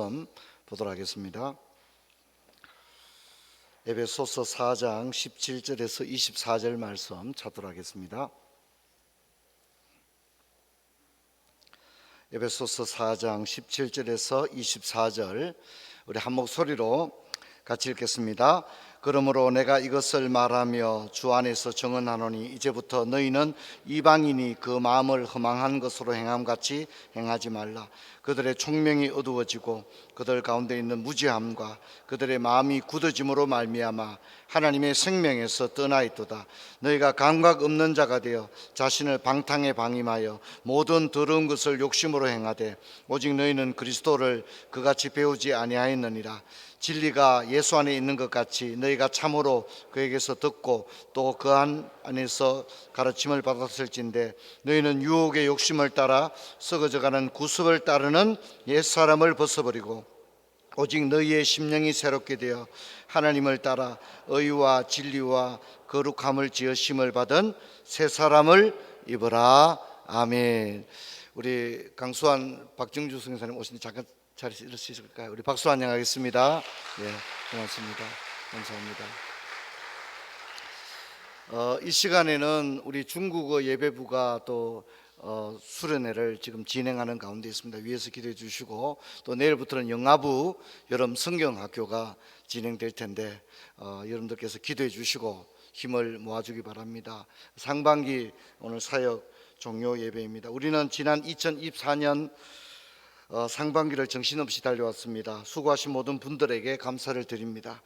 말씀 보도록 하겠습니다. 에베소서 4장 17절에서 24절 말씀 찾도록 하겠습니다. 에베소서 4장 17절에서 24절 우리 한 목소리로 같이 읽겠습니다. 그러므로 내가 이것을 말하며 주 안에서 증언하노니 이제부터 너희는 이방인이 그 마음을 허망한 것으로 행함같이 행하지 말라. 그들의 총명이 어두워지고 그들 가운데 있는 무지함과 그들의 마음이 굳어짐으로 말미암아 하나님의 생명에서 떠나 있도다. 너희가 감각 없는 자가 되어 자신을 방탕에 방임하여 모든 더러운 것을 욕심으로 행하되 오직 너희는 그리스도를 그같이 배우지 아니하였느니라. 진리가 예수 안에 있는 것 같이 너희가 참으로 그에게서 듣고 또 그 안에서 가르침을 받았을진데 너희는 유혹의 욕심을 따라 썩어져가는 구습을 따르는 옛사람을 벗어버리고 오직 너희의 심령이 새롭게 되어 하나님을 따라 의와 진리와 거룩함을 지으심을 받은 새 사람을 입으라. 아멘. 우리 강수환 박정주 선생님 오시는데 잠깐 자리에서 일을 수 있을까요? 우리 박수 환영하겠습니다. 예, 고맙습니다. 감사합니다. 이 시간에는 우리 중국어 예배부가 또 수련회를 지금 진행하는 가운데 있습니다. 위에서 기도해 주시고 또 내일부터는 영아부 여름 성경학교가 진행될 텐데 여러분들께서 기도해 주시고 힘을 모아주기 바랍니다. 상반기 오늘 사역 종료 예배입니다. 우리는 지난 2024년 상반기를 정신없이 달려왔습니다. 수고하신 모든 분들에게 감사를 드립니다.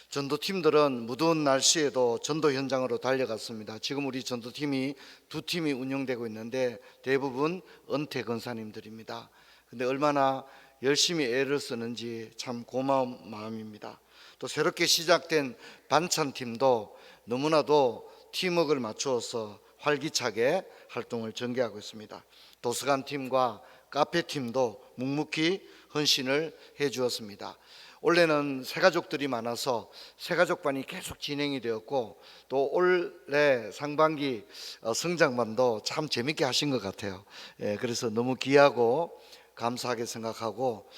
전도팀들은 무더운 날씨에도 전도 현장으로 달려갔습니다. 지금 우리 전도팀이 두 팀이 운영되고 있는데 대부분 은퇴 권사님들입니다. 근데 얼마나 열심히 애를 쓰는지 참 고마운 마음입니다. 또 새롭게 시작된 반찬팀도 너무나도 팀워크를 맞추어서 활기차게 활동을 전개하고 있습니다. 도서관팀과 카페팀도 묵묵히 헌신을 해 주었습니다. 올해는 새가족들이 많아서 새가족반이 계속 진행이 되었고 또 올해 상반기 성장반도 참 재밌게 하신 것 같아요. 그래서 너무 귀하고 감사하게 생각하고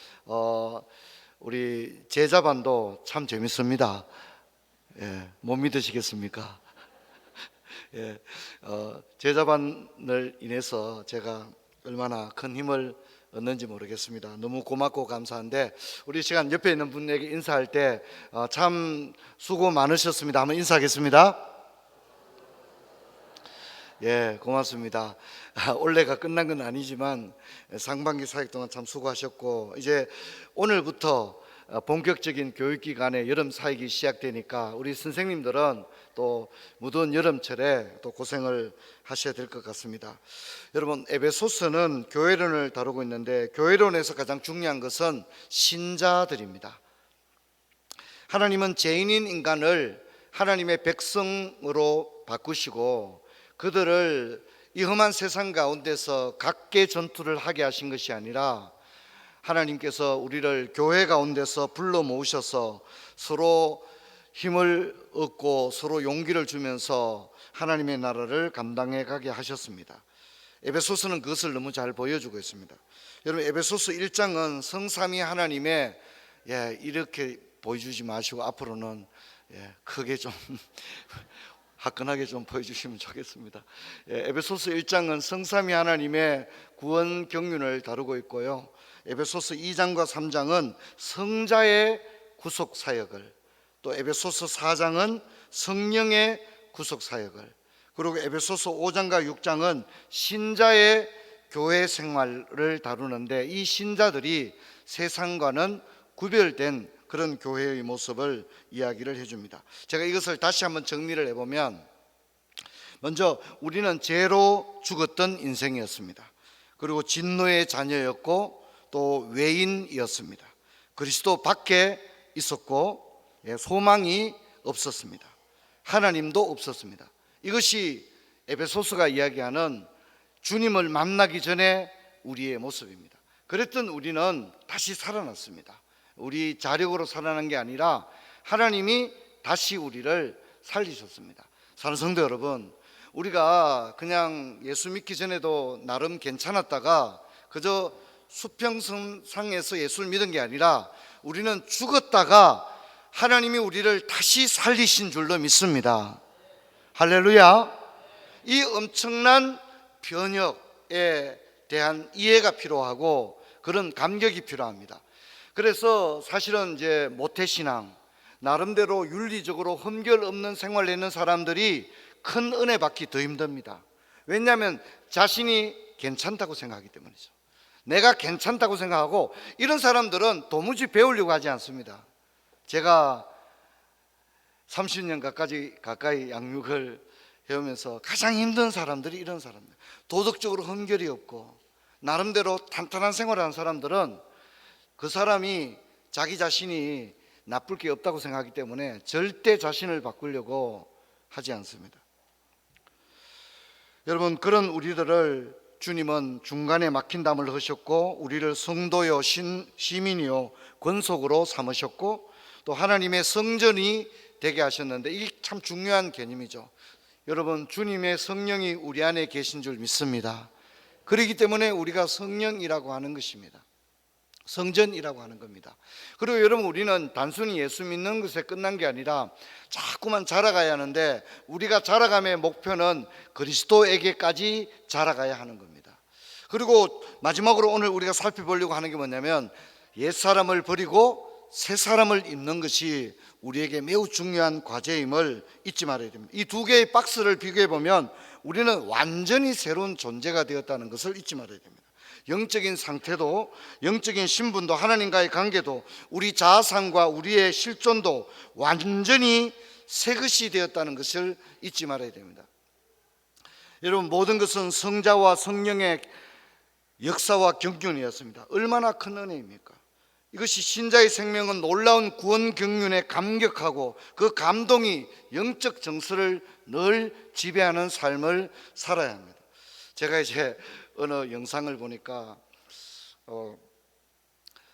우리 제자반도 참 재밌습니다. 못 믿으시겠습니까? 제자반을 인해서 제가 얼마나 큰 힘을 얻는지 모르겠습니다. 너무 고맙고 감사한데 우리 시간 옆에 있는 분에게 인사할 때 참 수고 많으셨습니다. 한번 인사하겠습니다. 예, 고맙습니다. 올해가 끝난 건 아니지만 상반기 사역 동안 참 수고하셨고 이제 오늘부터 본격적인 교육기간에 여름 사역이 시작되니까 우리 선생님들은 또 무더운 여름철에 또 고생을 하셔야 될 것 같습니다. 여러분, 에베소서는 교회론을 다루고 있는데 교회론에서 가장 중요한 것은 신자들입니다. 하나님은 죄인인 인간을 하나님의 백성으로 바꾸시고 그들을 이 험한 세상 가운데서 각계 전투를 하게 하신 것이 아니라 하나님께서 우리를 교회 가운데서 불러 모으셔서 서로 힘을 얻고 서로 용기를 주면서 하나님의 나라를 감당해 가게 하셨습니다. 에베소서는 그것을 너무 잘 보여주고 있습니다. 여러분, 에베소서 1장은 성삼위 하나님의 이렇게 보여주지 마시고 앞으로는 크게 좀 화끈하게 좀 보여주시면 좋겠습니다. 에베소서 1장은 성삼위 하나님의 구원 경륜을 다루고 있고요. 에베소서 2장과 3장은 성자의 구속 사역을, 또 에베소서 4장은 성령의 구속 사역을, 그리고 에베소서 5장과 6장은 신자의 교회 생활을 다루는데 이 신자들이 세상과는 구별된 그런 교회의 모습을 이야기를 해줍니다. 제가 이것을 다시 한번 정리를 해보면 먼저 우리는 죄로 죽었던 인생이었습니다. 그리고 진노의 자녀였고 또 외인이었습니다. 그리스도 밖에 있었고 소망이 없었습니다. 하나님도 없었습니다. 이것이 에베소서가 이야기하는 주님을 만나기 전에 우리의 모습입니다. 그랬던 우리는 다시 살아났습니다. 우리 자력으로 살아난 게 아니라 하나님이 다시 우리를 살리셨습니다. 사랑하는 성도 여러분, 우리가 그냥 예수 믿기 전에도 나름 괜찮았다가 그저 수평선상에서 예수를 믿은 게 아니라 우리는 죽었다가 하나님이 우리를 다시 살리신 줄로 믿습니다. 할렐루야. 이 엄청난 변혁에 대한 이해가 필요하고 그런 감격이 필요합니다. 그래서 사실은 이제 모태신앙, 나름대로 윤리적으로 흠결 없는 생활을 하는 사람들이 큰 은혜 받기 더 힘듭니다. 왜냐하면 자신이 괜찮다고 생각하기 때문이죠. 내가 괜찮다고 생각하고, 이런 사람들은 도무지 배우려고 하지 않습니다. 제가 30년 가까이 양육을 해오면서 가장 힘든 사람들이 이런 사람들, 도덕적으로 흠결이 없고 나름대로 탄탄한 생활을 하는 사람들은 그 사람이 자기 자신이 나쁠 게 없다고 생각하기 때문에 절대 자신을 바꾸려고 하지 않습니다. 여러분, 그런 우리들을 주님은 중간에 막힌 담을 하셨고, 우리를 성도요 시민이요 권속으로 삼으셨고, 또 하나님의 성전이 되게 하셨는데, 이게 참 중요한 개념이죠. 여러분, 주님의 성령이 우리 안에 계신 줄 믿습니다. 그렇기 때문에 우리가 성령이라고 하는 것입니다. 성전이라고 하는 겁니다. 그리고 여러분, 우리는 단순히 예수 믿는 것에 끝난 게 아니라 자꾸만 자라가야 하는데, 우리가 자라감의 목표는 그리스도에게까지 자라가야 하는 겁니다. 그리고 마지막으로 오늘 우리가 살펴보려고 하는 게 뭐냐면, 옛사람을 버리고 새 사람을 입는 것이 우리에게 매우 중요한 과제임을 잊지 말아야 됩니다. 이 두 개의 박스를 비교해 보면 우리는 완전히 새로운 존재가 되었다는 것을 잊지 말아야 됩니다. 영적인 상태도, 영적인 신분도, 하나님과의 관계도, 우리 자아상과 우리의 실존도 완전히 새 것이 되었다는 것을 잊지 말아야 됩니다. 여러분, 모든 것은 성자와 성령의 역사와 경륜이었습니다. 얼마나 큰 은혜입니까? 이것이 신자의 생명은 놀라운 구원 경륜에 감격하고 그 감동이 영적 정서를 늘 지배하는 삶을 살아야 합니다. 제가 이제 어느 영상을 보니까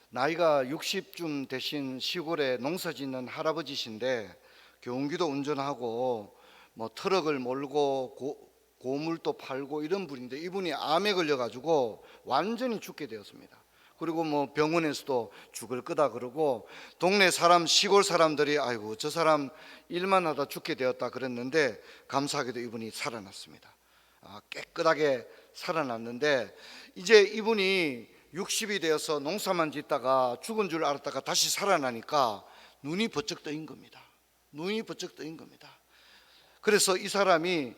나이가 60쯤 되신 시골에 농사 짓는 할아버지신데, 경운기도 운전하고 뭐 트럭을 몰고 고물도 팔고 이런 분인데, 이분이 암에 걸려가지고 완전히 죽게 되었습니다. 그리고 뭐 병원에서도 죽을 거다 그러고, 동네 사람, 시골 사람들이 아이고 저 사람 일만 하다 죽게 되었다 그랬는데, 감사하게도 이분이 살아났습니다. 깨끗하게 살아났는데, 이제 이분이 60이 되어서 농사만 짓다가 죽은 줄 알았다가 다시 살아나니까 눈이 번쩍 뜨인 겁니다. 눈이 번쩍 뜨인 겁니다. 그래서 이 사람이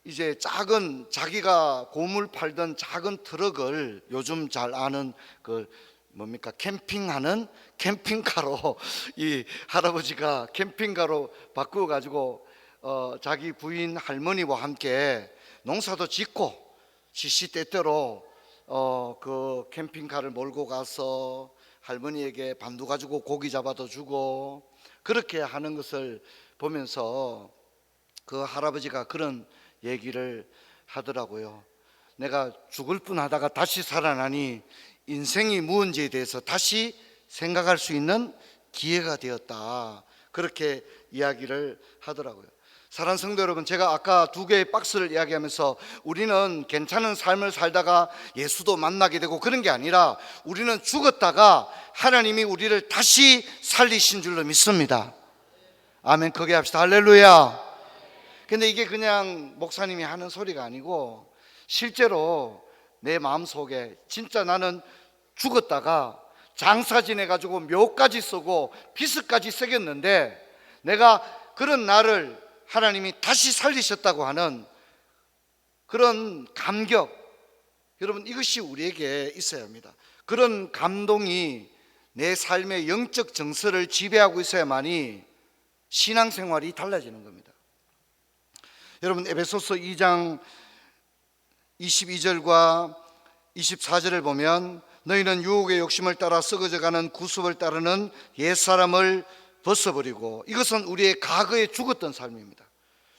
이제 작은, 자기가 고물 팔던 작은 트럭을, 요즘 잘 아는 그 뭡니까, 캠핑하는 캠핑카로 이 할아버지가 캠핑카로 바꾸어 가지고 자기 부인 할머니와 함께 농사도 짓고 시시때때로 그 캠핑카를 몰고 가서 할머니에게 반두 가지고 고기 잡아도 주고, 그렇게 하는 것을 보면서 그 할아버지가 그런 얘기를 하더라고요. 내가 죽을 뻔하다가 다시 살아나니 인생이 무언지에 대해서 다시 생각할 수 있는 기회가 되었다, 그렇게 이야기를 하더라고요. 사랑하는 성도 여러분, 제가 아까 두 개의 박스를 이야기하면서 우리는 괜찮은 삶을 살다가 예수도 만나게 되고 그런 게 아니라, 우리는 죽었다가 하나님이 우리를 다시 살리신 줄로 믿습니다. 아멘. 크게 합시다. 할렐루야. 근데 이게 그냥 목사님이 하는 소리가 아니고, 실제로 내 마음속에 진짜 나는 죽었다가 장사 지내가지고 묘까지 쓰고 비스까지 새겼는데, 내가 그런 나를 하나님이 다시 살리셨다고 하는 그런 감격, 여러분, 이것이 우리에게 있어야 합니다. 그런 감동이 내 삶의 영적 정서를 지배하고 있어야만이 신앙생활이 달라지는 겁니다. 여러분, 에베소서 2장 22절과 24절을 보면, 너희는 유혹의 욕심을 따라 썩어져가는 구습을 따르는 옛사람을 벗어버리고, 이것은 우리의 과거에 죽었던 삶입니다.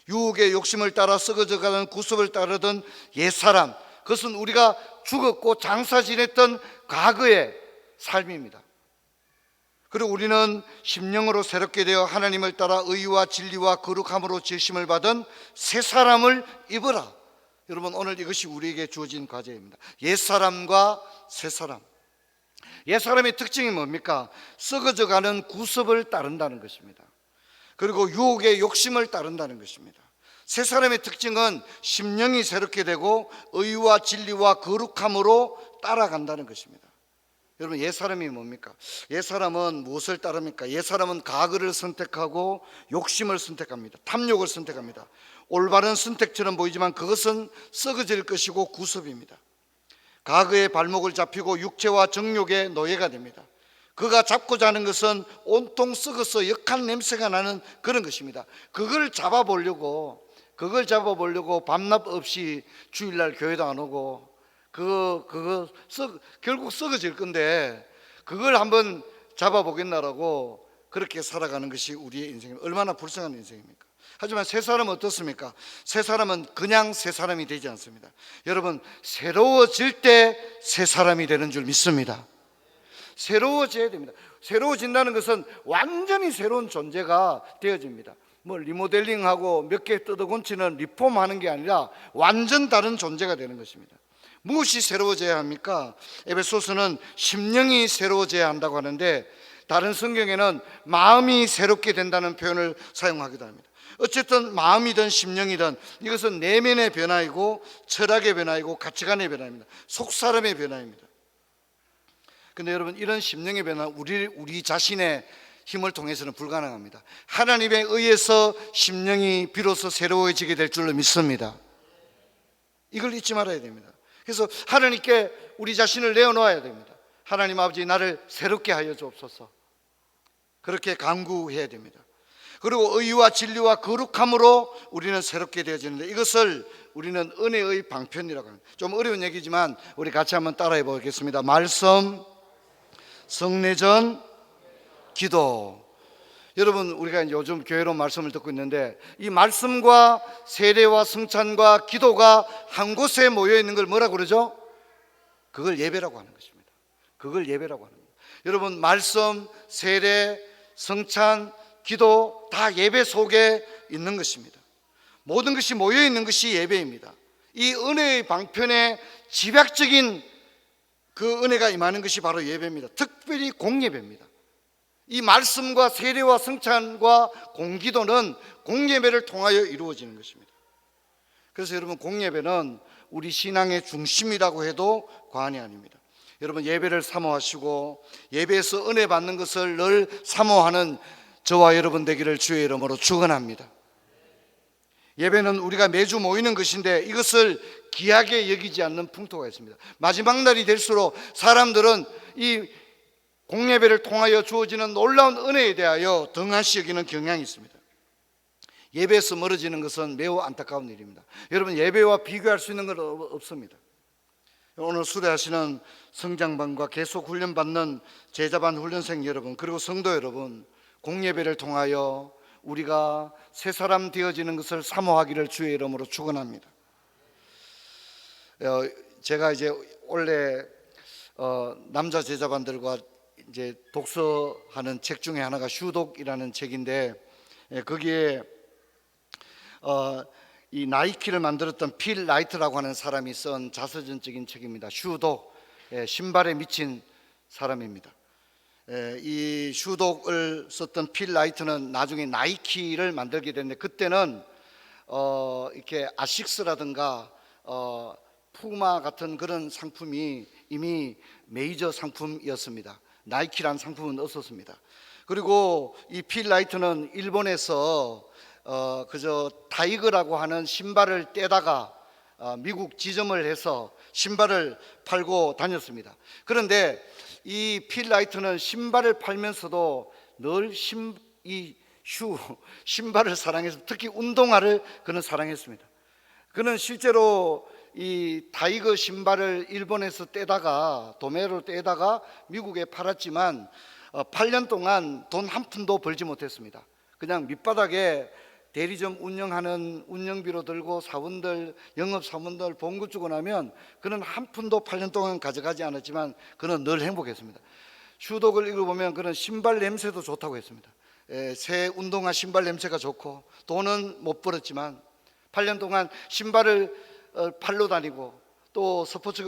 유혹의 욕심을 따라 썩어져가는 구습을 따르던 옛사람, 그것은 우리가 죽었고 장사 지냈던 과거의 삶입니다. 그리고 우리는 심령으로 새롭게 되어 하나님을 따라 의와 진리와 거룩함으로 지으심을 받은 새 사람을 입어라. 여러분, 오늘 이것이 우리에게 주어진 과제입니다. 옛사람과 새사람. 옛사람의 특징이 뭡니까? 썩어져가는 구습을 따른다는 것입니다. 그리고 유혹의 욕심을 따른다는 것입니다. 새사람의 특징은 심령이 새롭게 되고 의와 진리와 거룩함으로 따라간다는 것입니다. 여러분, 옛사람이 뭡니까? 옛사람은 무엇을 따릅니까? 옛사람은 과거를 선택하고 욕심을 선택합니다. 탐욕을 선택합니다. 올바른 선택처럼 보이지만 그것은 썩어질 것이고 구습입니다. 과거의 발목을 잡히고 육체와 정욕의 노예가 됩니다. 그가 잡고자 하는 것은 온통 썩어서 역한 냄새가 나는 그런 것입니다. 그걸 잡아보려고 밤낮 없이 주일날 교회도 안 오고 결국 썩어질 건데 그걸 한번 잡아보겠나라고 그렇게 살아가는 것이 우리의 인생입니다. 얼마나 불쌍한 인생입니까? 하지만 새 사람은 어떻습니까? 새 사람은 그냥 새 사람이 되지 않습니다. 여러분, 새로워질 때 새 사람이 되는 줄 믿습니다. 새로워져야 됩니다. 새로워진다는 것은 완전히 새로운 존재가 되어집니다. 뭐 리모델링하고 몇 개 뜯어고치는 리폼하는 게 아니라 완전 다른 존재가 되는 것입니다. 무엇이 새로워져야 합니까? 에베소서는 심령이 새로워져야 한다고 하는데 다른 성경에는 마음이 새롭게 된다는 표현을 사용하기도 합니다. 어쨌든 마음이든 심령이든 이것은 내면의 변화이고 철학의 변화이고 가치관의 변화입니다. 속사람의 변화입니다. 근데 여러분, 이런 심령의 변화 우리 자신의 힘을 통해서는 불가능합니다. 하나님에 의해서 심령이 비로소 새로워지게 될 줄로 믿습니다. 이걸 잊지 말아야 됩니다. 그래서 하나님께 우리 자신을 내어놓아야 됩니다. 하나님 아버지, 나를 새롭게 하여 주옵소서. 그렇게 간구해야 됩니다. 그리고 의와 진리와 거룩함으로 우리는 새롭게 되어지는데 이것을 우리는 은혜의 방편이라고 합니다. 좀 어려운 얘기지만 우리 같이 한번 따라해 보겠습니다. 말씀, 성례전, 기도. 여러분, 우리가 이제 요즘 교회로 말씀을 듣고 있는데 이 말씀과 세례와 성찬과 기도가 한 곳에 모여 있는 걸 뭐라고 그러죠? 그걸 예배라고 하는 것입니다. 그걸 예배라고 하는 겁니다. 여러분, 말씀, 세례, 성찬, 기도 다 예배 속에 있는 것입니다. 모든 것이 모여 있는 것이 예배입니다. 이 은혜의 방편에 집약적인 그 은혜가 임하는 것이 바로 예배입니다. 특별히 공예배입니다. 이 말씀과 세례와 성찬과 공기도는 공예배를 통하여 이루어지는 것입니다. 그래서 여러분, 공예배는 우리 신앙의 중심이라고 해도 과언이 아닙니다. 여러분, 예배를 사모하시고 예배에서 은혜 받는 것을 늘 사모하는 저와 여러분 되기를 주의 이름으로 축원합니다. 예배는 우리가 매주 모이는 것인데 이것을 귀하게 여기지 않는 풍토가 있습니다. 마지막 날이 될수록 사람들은 이 공예배를 통하여 주어지는 놀라운 은혜에 대하여 등한시 여기는 경향이 있습니다. 예배에서 멀어지는 것은 매우 안타까운 일입니다. 여러분, 예배와 비교할 수 있는 건 없습니다. 오늘 수료하시는 성장반과 계속 훈련받는 제자반 훈련생 여러분, 그리고 성도 여러분, 공예배를 통하여 우리가 새 사람 되어지는 것을 사모하기를 주의 이름으로 축원합니다. 제가 이제 원래 남자 제자반들과 이제 독서하는 책 중에 하나가 슈독이라는 책인데 거기에 이 나이키를 만들었던 필 라이트라고 하는 사람이 쓴 자서전적인 책입니다. 슈독, 신발에 미친 사람입니다. 이 슈독을 썼던 필 라이트는 나중에 나이키를 만들게 됐는데 그때는 이렇게 아식스라든가 푸마 같은 그런 상품이 이미 메이저 상품이었습니다. 나이키라는 상품은 없었습니다. 그리고 이 필 라이트는 일본에서 그저 타이거라고 하는 신발을 떼다가 미국 지점을 해서 신발을 팔고 다녔습니다. 그런데 이 필 라이트는 신발을 팔면서도 늘 신발을 사랑해서 특히 운동화를 그는 사랑했습니다. 그는 실제로 이 타이거 신발을 일본에서 떼다가 도매로 떼다가 미국에 팔았지만 8년 동안 돈 한 푼도 벌지 못했습니다. 그냥 밑바닥에 대리점 운영하는 운영비로 들고 사원들, 영업사원들 봉급 주고 나면 그는 한 푼도 8년 동안 가져가지 않았지만 그는 늘 행복했습니다. 슈독을 읽어보면 그는 신발 냄새도 좋다고 했습니다. 새 운동화 신발 냄새가 좋고 돈은 못 벌었지만 8년 동안 신발을 팔러 다니고 또 스포츠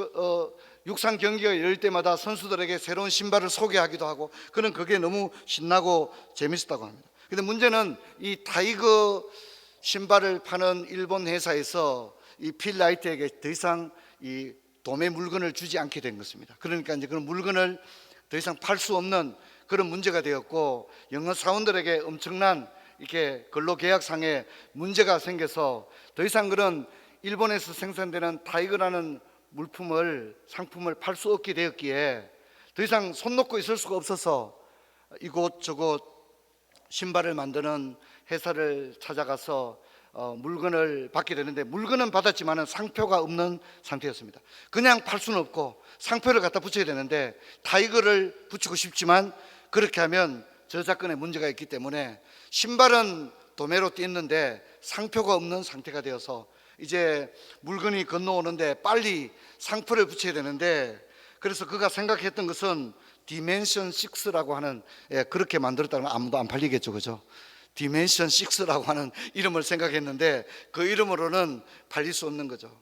육상 경기가 열릴 때마다 선수들에게 새로운 신발을 소개하기도 하고, 그는 그게 너무 신나고 재밌었다고 합니다. 근데 문제는 이 타이거 신발을 파는 일본 회사에서 이 필 라이트에게 더 이상 이 도매 물건을 주지 않게 된 것입니다. 그러니까 이제 그런 물건을 더 이상 팔 수 없는 그런 문제가 되었고, 영어 사원들에게 엄청난 이렇게 근로계약상에 문제가 생겨서 더 이상 그런 일본에서 생산되는 타이거라는 상품을 팔 수 없게 되었기에 더 이상 손 놓고 있을 수가 없어서 이곳저곳 신발을 만드는 회사를 찾아가서 물건을 받게 되는데, 물건은 받았지만 상표가 없는 상태였습니다. 그냥 팔 수는 없고 상표를 갖다 붙여야 되는데, 타이거를 붙이고 싶지만 그렇게 하면 저작권에 문제가 있기 때문에 신발은 도매로 띄었는데 상표가 없는 상태가 되어서 이제 물건이 건너오는데 빨리 상표를 붙여야 되는데, 그래서 그가 생각했던 것은 디멘션 6라고 하는, 그렇게 만들었다면 아무도 안 팔리겠죠, 그죠? 디멘션 6라고 하는 이름을 생각했는데 그 이름으로는 팔릴 수 없는 거죠.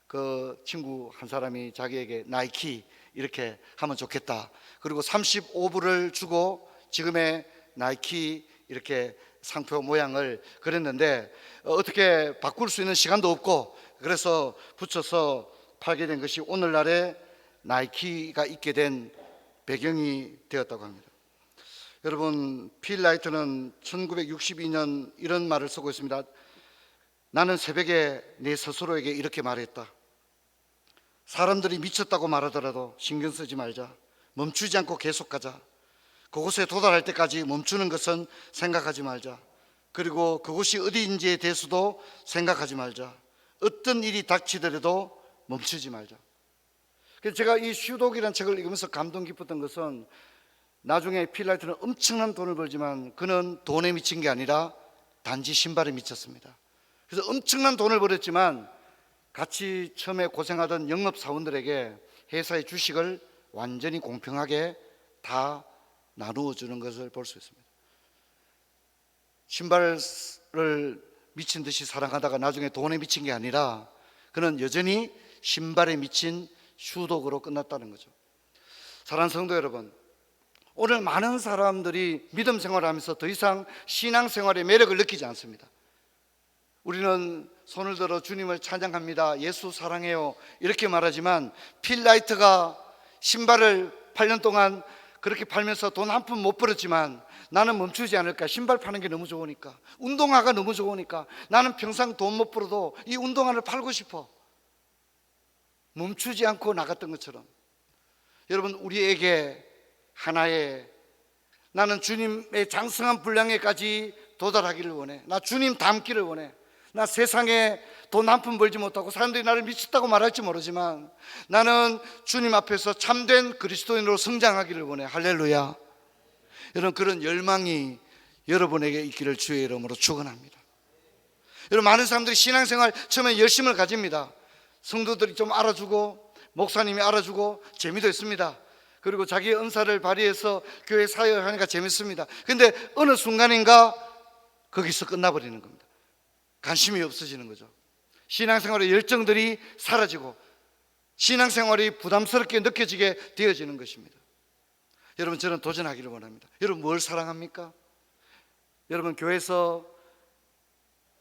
그 친구 한 사람이 자기에게 나이키 이렇게 하면 좋겠다, 그리고 35불을 주고 지금의 나이키 이렇게 상표 모양을 그렸는데 어떻게 바꿀 수 있는 시간도 없고, 그래서 붙여서 팔게 된 것이 오늘날의 나이키가 있게 된 배경이 되었다고 합니다. 여러분, 필 라이트는 1962년 이런 말을 쓰고 있습니다. 나는 새벽에 내 스스로에게 이렇게 말했다. 사람들이 미쳤다고 말하더라도 신경 쓰지 말자. 멈추지 않고 계속 가자. 그곳에 도달할 때까지 멈추는 것은 생각하지 말자. 그리고 그곳이 어디인지에 대해서도 생각하지 말자. 어떤 일이 닥치더라도 멈추지 말자. 그래서 제가 이 슈독이라는 책을 읽으면서 감동 깊었던 것은, 나중에 필 라이트는 엄청난 돈을 벌지만 그는 돈에 미친 게 아니라 단지 신발에 미쳤습니다. 그래서 엄청난 돈을 벌었지만 같이 처음에 고생하던 영업사원들에게 회사의 주식을 완전히 공평하게 다 나누어 주는 것을 볼 수 있습니다. 신발을 미친 듯이 사랑하다가 나중에 돈에 미친 게 아니라 그는 여전히 신발에 미친 슈독으로 끝났다는 거죠. 사랑하는 성도 여러분, 오늘 많은 사람들이 믿음 생활을 하면서 더 이상 신앙생활의 매력을 느끼지 않습니다. 우리는 손을 들어 주님을 찬양합니다, 예수 사랑해요 이렇게 말하지만, 필 라이트가 신발을 8년 동안 그렇게 팔면서 돈 한 푼 못 벌었지만 나는 멈추지 않을까. 신발 파는 게 너무 좋으니까, 운동화가 너무 좋으니까 나는 평생 돈 못 벌어도 이 운동화를 팔고 싶어. 멈추지 않고 나갔던 것처럼, 여러분, 우리에게 하나의, 나는 주님의 장성한 분량에까지 도달하기를 원해. 나 주님 닮기를 원해. 나 세상에 돈 한 푼 벌지 못하고 사람들이 나를 미쳤다고 말할지 모르지만 나는 주님 앞에서 참된 그리스도인으로 성장하기를 원해. 할렐루야. 여러분, 그런 열망이 여러분에게 있기를 주의 이름으로 축원합니다. 여러분, 많은 사람들이 신앙생활 처음에 열심을 가집니다. 성도들이 좀 알아주고 목사님이 알아주고 재미도 있습니다. 그리고 자기의 은사를 발휘해서 교회 사역을 하니까 재밌습니다. 근데 어느 순간인가 거기서 끝나버리는 겁니다. 관심이 없어지는 거죠. 신앙생활의 열정들이 사라지고 신앙생활이 부담스럽게 느껴지게 되어지는 것입니다. 여러분, 저는 도전하기를 원합니다. 여러분, 뭘 사랑합니까? 여러분, 교회에서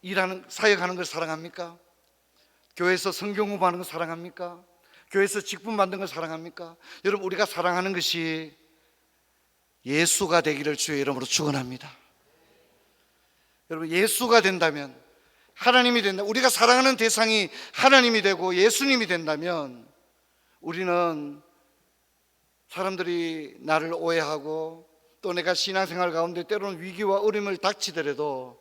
일하는, 사역하는 걸 사랑합니까? 교회에서 성경 공부하는 걸 사랑합니까? 교회에서 직분 받는 걸 사랑합니까? 여러분, 우리가 사랑하는 것이 예수가 되기를 주의 이름으로 축원합니다. 여러분, 예수가 된다면, 하나님이 된다, 우리가 사랑하는 대상이 하나님이 되고 예수님이 된다면, 우리는 사람들이 나를 오해하고 또 내가 신앙생활 가운데 때로는 위기와 어려움을 닥치더라도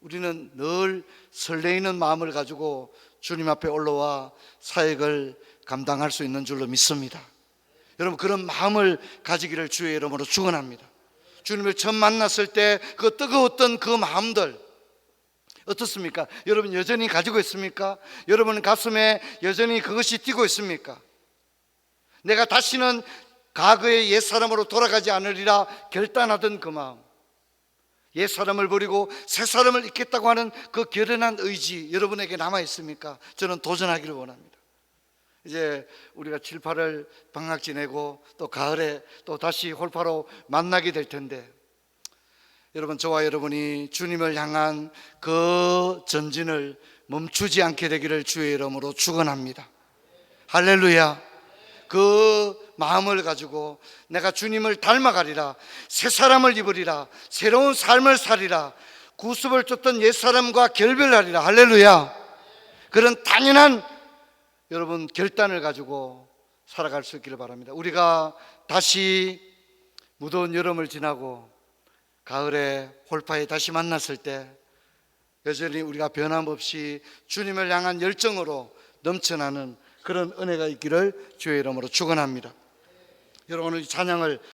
우리는 늘 설레이는 마음을 가지고 주님 앞에 올라와 사역을 감당할 수 있는 줄로 믿습니다. 여러분, 그런 마음을 가지기를 주의 이름으로 축원합니다. 주님을 처음 만났을 때 그 뜨거웠던 그 마음들 어떻습니까? 여러분, 여전히 가지고 있습니까? 여러분 가슴에 여전히 그것이 뛰고 있습니까? 내가 다시는 과거의 옛사람으로 돌아가지 않으리라 결단하던 그 마음, 옛사람을 버리고 새사람을 입겠다고 하는 그 결연한 의지 여러분에게 남아 있습니까? 저는 도전하기를 원합니다. 이제 우리가 7, 8월 방학 지내고 또 가을에 또 다시 홀파로 만나게 될 텐데, 여러분, 저와 여러분이 주님을 향한 그 전진을 멈추지 않게 되기를 주의 이름으로 축원합니다. 할렐루야. 그 마음을 가지고 내가 주님을 닮아가리라, 새 사람을 입으리라, 새로운 삶을 살리라, 구습을 쫓던 옛사람과 결별하리라. 할렐루야. 그런 당연한 여러분 결단을 가지고 살아갈 수 있기를 바랍니다. 우리가 다시 무더운 여름을 지나고 가을에 홀파에 다시 만났을 때 여전히 우리가 변함없이 주님을 향한 열정으로 넘쳐나는 그런 은혜가 있기를 주의 이름으로 축원합니다. 여러분, 오늘 찬양을